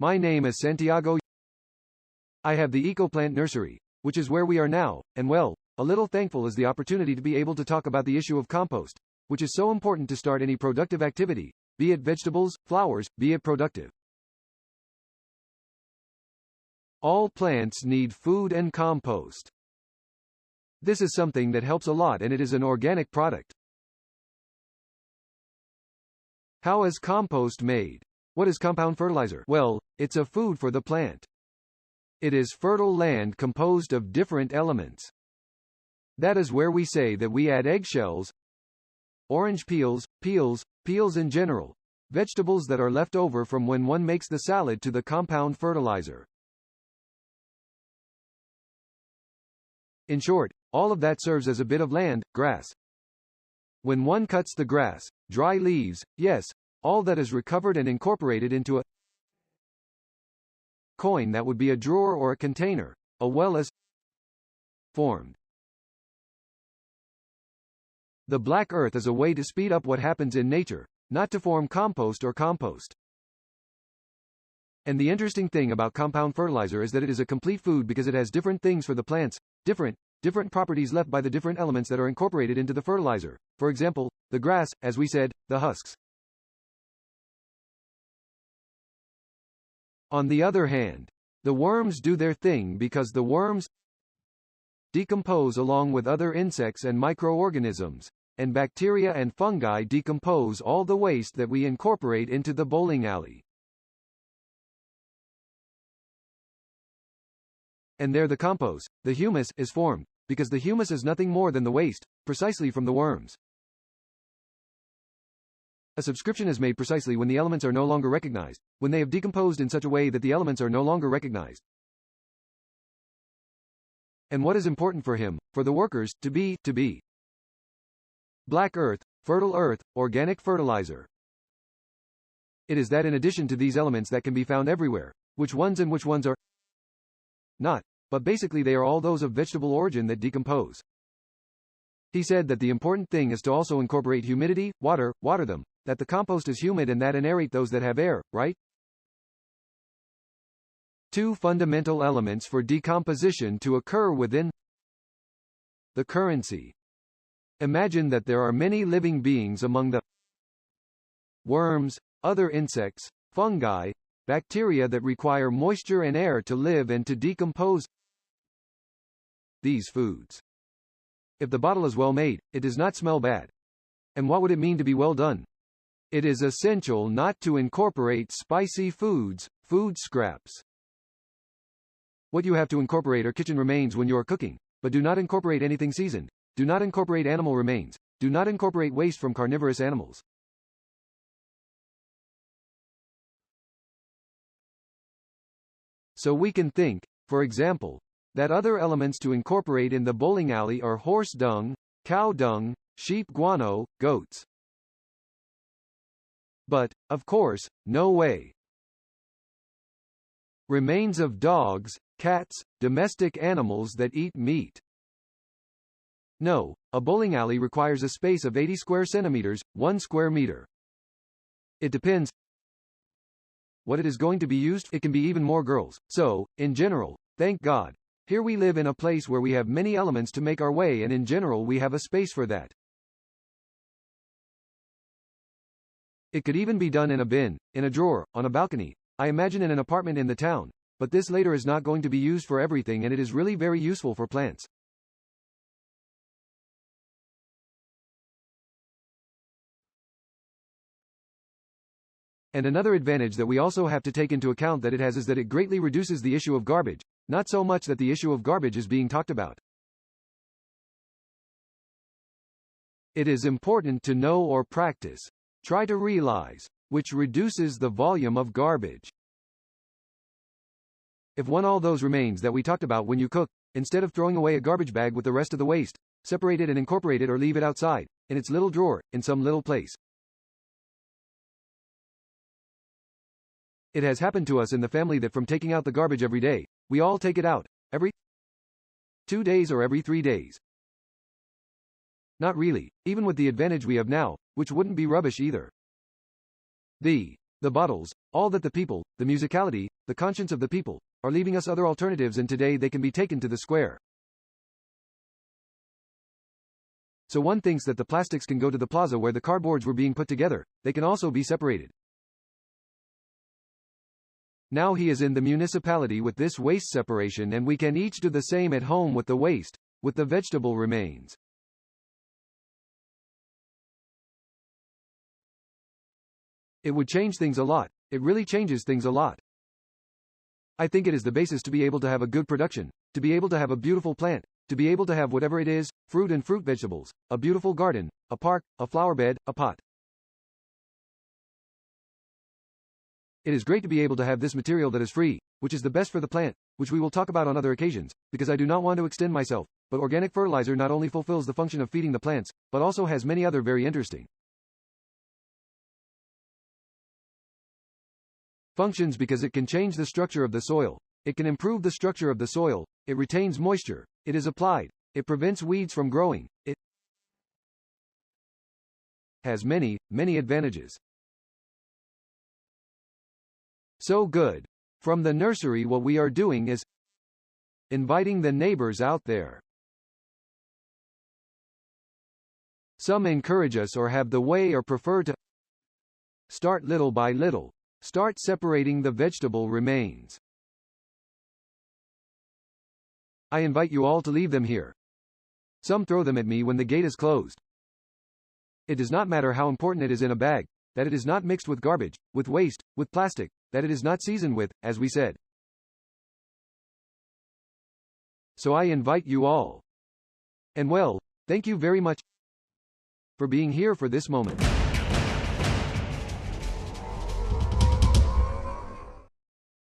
My name is Santiago. I have the EcoPlant Nursery, which is where we are now, and well, a little thankful is the opportunity to be able to talk about the issue of compost, which is so important to start any productive activity, be it vegetables, flowers, be it productive. All plants need food and compost. This is something that helps a lot, and it is an organic product. How is compost made? What is compound fertilizer? Well, it's a food for the plant. It is fertile land composed of different elements. That is where we say that we add eggshells, orange peels in general, vegetables that are left over from when one makes the salad to the compound fertilizer. In short, all of that serves as a bit of land, grass. When one cuts the grass, dry leaves, yes, all that is recovered and incorporated into a coin that would be a drawer or a container, a well is formed. The black earth is a way to speed up what happens in nature, not to form compost or compost. And the interesting thing about compound fertilizer is that it is a complete food because it has different things for the plants, different properties left by the different elements that are incorporated into the fertilizer. For example, the grass, as we said, the husks. On the other hand, the worms do their thing because the worms decompose along with other insects and microorganisms, and bacteria and fungi decompose all the waste that we incorporate into the bowling alley. And there the compost, the humus, is formed, because the humus is nothing more than the waste, precisely from the worms. A subscription is made precisely when the elements are no longer recognized, when they have decomposed in such a way that the elements are no longer recognized. And what is important for him, for the workers, to be black earth, fertile earth, organic fertilizer. It is that in addition to these elements that can be found everywhere, which ones and which ones are not, but basically they are all those of vegetable origin that decompose. He said that the important thing is to also incorporate humidity, water them, that the compost is humid and that aerate those that have air, right? Two fundamental elements for decomposition to occur within the currency. Imagine that there are many living beings among the worms, other insects, fungi, bacteria that require moisture and air to live and to decompose these foods. If the bottle is well made, it does not smell bad. And what would it mean to be well done? It is essential not to incorporate spicy foods, food scraps. What you have to incorporate are kitchen remains when you are cooking, but do not incorporate anything seasoned. Do not incorporate animal remains. Do not incorporate waste from carnivorous animals. So we can think, for example, that other elements to incorporate in the bowling alley are horse dung, cow dung, sheep guano, goats. But, of course, no way. Remains of dogs, cats, domestic animals that eat meat. No, a bowling alley requires a space of 80 square centimeters, 1 square meter. It depends what it is going to be used. It can be even more girls. So, in general, thank God, here we live in a place where we have many elements to make our way, and in general we have a space for that. It could even be done in a bin, in a drawer, on a balcony, I imagine in an apartment in the town, but this later is not going to be used for everything, and it is really very useful for plants. And another advantage that we also have to take into account that it has is that it greatly reduces the issue of garbage, not so much that the issue of garbage is being talked about. It is important to know or practice. Try to realize, which reduces the volume of garbage. If one all those remains that we talked about when you cook, instead of throwing away a garbage bag with the rest of the waste, separate it and incorporate it or leave it outside, in its little drawer, in some little place. It has happened to us in the family that from taking out the garbage every day, we all take it out, every 2 days or every 3 days. Not really, even with the advantage we have now, which wouldn't be rubbish either. The the bottles, all that the people, the musicality, the conscience of the people, are leaving us other alternatives, and today they can be taken to the square. So one thinks that the plastics can go to the plaza where the cardboards were being put together. They can also be separated. Now he is in the municipality with this waste separation, and we can each do the same at home with the waste, with the vegetable remains. It would change things a lot. It really changes things a lot. I think it is the basis to be able to have a good production, to be able to have a beautiful plant, to be able to have whatever it is, fruit and fruit vegetables, a beautiful garden, a park, a flower bed, a pot. It is great to be able to have this material that is free, which is the best for the plant, which we will talk about on other occasions, because I do not want to extend myself, but organic fertilizer not only fulfills the function of feeding the plants, but also has many other very interesting functions, because it can change the structure of the soil. It can improve the structure of the soil. It retains moisture. It is applied. It prevents weeds from growing. It has many, many advantages. So good. From the nursery, what we are doing is inviting the neighbors out there. Some encourage us or have the way or prefer to start little by little. Start separating the vegetable remains. I invite you all to leave them here. Some throw them at me when the gate is closed. It does not matter how important it is in a bag, that it is not mixed with garbage, with waste, with plastic, that it is not seasoned with, as we said. So I invite you all. And well, thank you very much for being here for this moment.